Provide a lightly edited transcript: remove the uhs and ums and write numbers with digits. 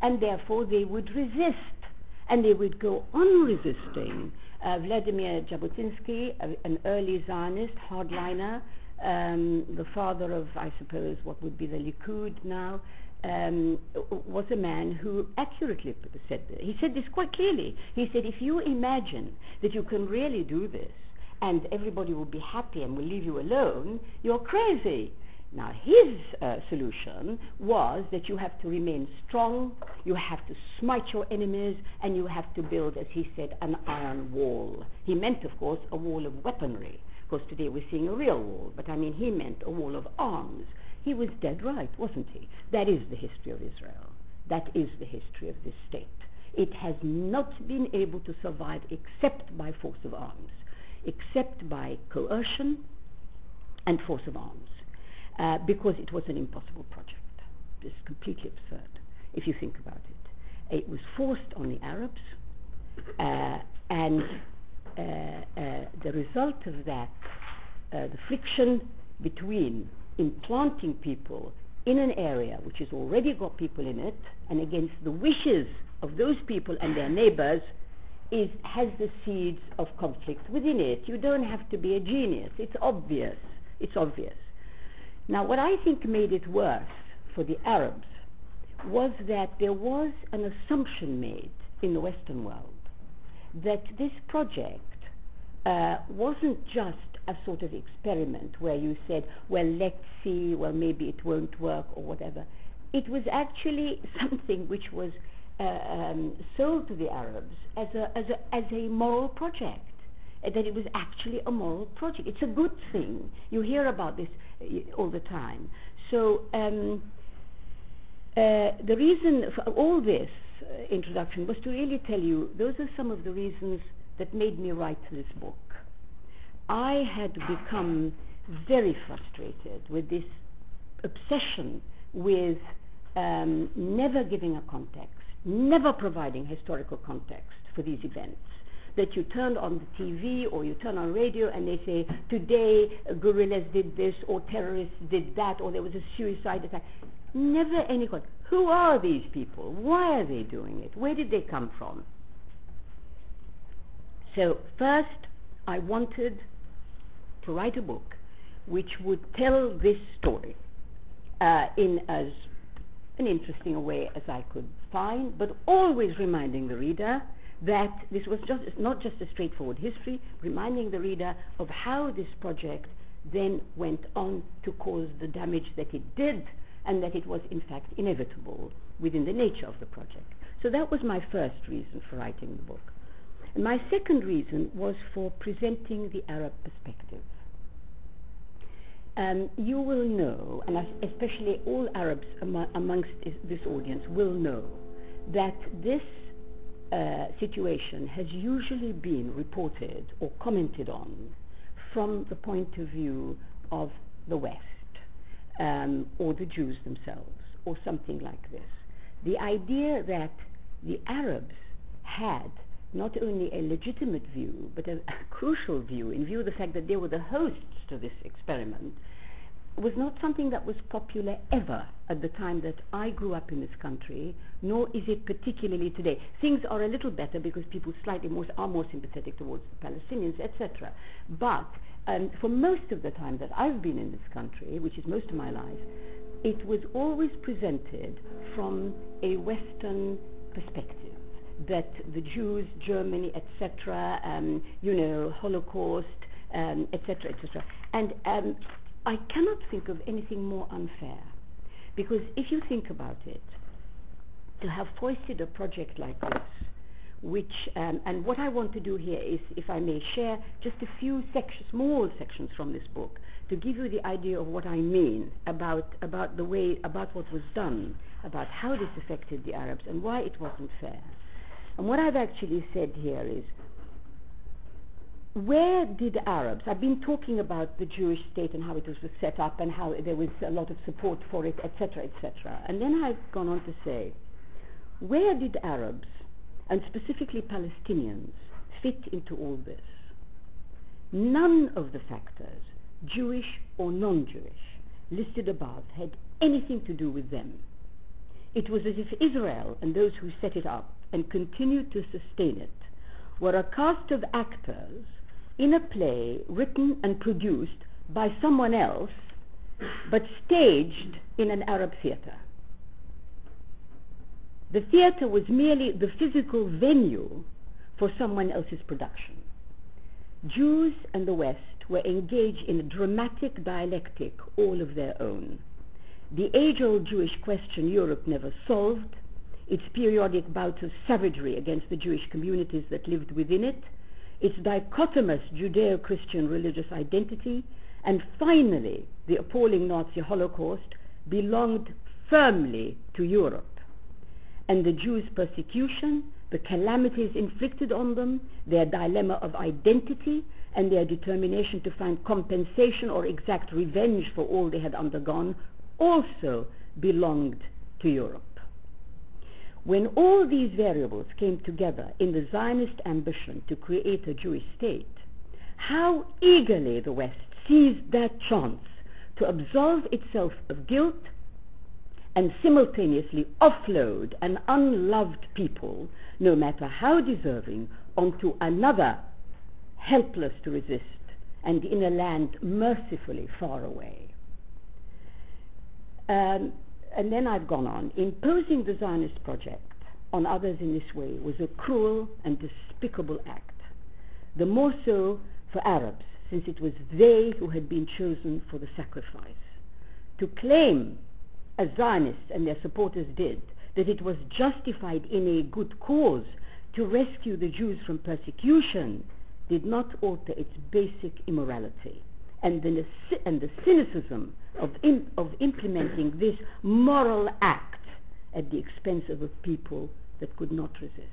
and therefore they would resist, and they would go on resisting. Vladimir Jabotinsky, an early Zionist hardliner, the father of, I suppose, what would be the Likud now, was a man who accurately said this. He said this quite clearly. He said, if you imagine that you can really do this and everybody will be happy and will leave you alone, you're crazy. Now, his solution was that you have to remain strong, you have to smite your enemies, and you have to build, as he said, an iron wall. He meant, of course, a wall of weaponry. Of course, today we're seeing a real wall, but I mean, he meant a wall of arms. He was dead right, wasn't he? That is the history of Israel. That is the history of this state. It has not been able to survive except by force of arms, except by coercion and force of arms. Because it was an impossible project. It's completely absurd, if you think about it. It was forced on the Arabs, and the result of that, the friction between implanting people in an area which has already got people in it, and against the wishes of those people and their neighbors, has the seeds of conflict within it. You don't have to be a genius. It's obvious. It's obvious. Now, what I think made it worse for the Arabs was that there was an assumption made in the Western world that this project wasn't just a sort of experiment where you said, well, let's see, well, maybe it won't work or whatever. It was actually something which was sold to the Arabs as a moral project. That it was actually a moral project. It's a good thing. You hear about this all the time. So the reason for all this introduction was to really tell you, those are some of the reasons that made me write this book. I had become very frustrated with this obsession with never giving a context, never providing historical context for these events. That you turn on the TV or you turn on radio and they say, today guerrillas did this or terrorists did that or there was a suicide attack. Never any context. Who are these people? Why are they doing it? Where did they come from? So first, I wanted to write a book which would tell this story in as an interesting a way as I could find, but always reminding the reader that this was not just a straightforward history, reminding the reader of how this project then went on to cause the damage that it did, and that it was in fact inevitable within the nature of the project. So that was my first reason for writing the book. And my second reason was for presenting the Arab perspective. You will know, and especially all Arabs amongst this audience will know, that this situation has usually been reported or commented on from the point of view of the West, or the Jews themselves, or something like this. The idea that the Arabs had not only a legitimate view, but a crucial view, in view of the fact that they were the hosts to this experiment, was not something that was popular ever at the time that I grew up in this country, nor is it particularly today. Things are a little better because people slightly are more sympathetic towards the Palestinians, etc. But for most of the time that I've been in this country, which is most of my life, it was always presented from a Western perspective. That the Jews, Germany, etc., Holocaust, etc., etc. And I cannot think of anything more unfair, because if you think about it, to have foisted a project like this, which, and what I want to do here is, if I may share just a few small sections from this book, to give you the idea of what I mean about what was done, about how this affected the Arabs and why it wasn't fair. And what I've actually said here is, where did Arabs, I've been talking about the Jewish state and how it was set up and how there was a lot of support for it, etc., etc. And then I've gone on to say, where did Arabs, and specifically Palestinians, fit into all this? None of the factors, Jewish or non-Jewish, listed above had anything to do with them. It was as if Israel and those who set it up and continued to sustain it were a cast of actors in a play written and produced by someone else, but staged in an Arab theater. The theater was merely the physical venue for someone else's production. Jews and the West were engaged in a dramatic dialectic all of their own. The age-old Jewish question Europe never solved, its periodic bouts of savagery against the Jewish communities that lived within it, its dichotomous Judeo-Christian religious identity, and finally the appalling Nazi Holocaust belonged firmly to Europe. And the Jews' persecution, the calamities inflicted on them, their dilemma of identity, and their determination to find compensation or exact revenge for all they had undergone also belonged to Europe. When all these variables came together in the Zionist ambition to create a Jewish state, how eagerly the West seized that chance to absolve itself of guilt and simultaneously offload an unloved people, no matter how deserving, onto another helpless to resist and in a land mercifully far away. And then I've gone on. Imposing the Zionist project on others in this way was a cruel and despicable act, the more so for Arabs, since it was they who had been chosen for the sacrifice. To claim, as Zionists and their supporters did, that it was justified in a good cause to rescue the Jews from persecution did not alter its basic immorality. And the cynicism of implementing this moral act at the expense of a people that could not resist.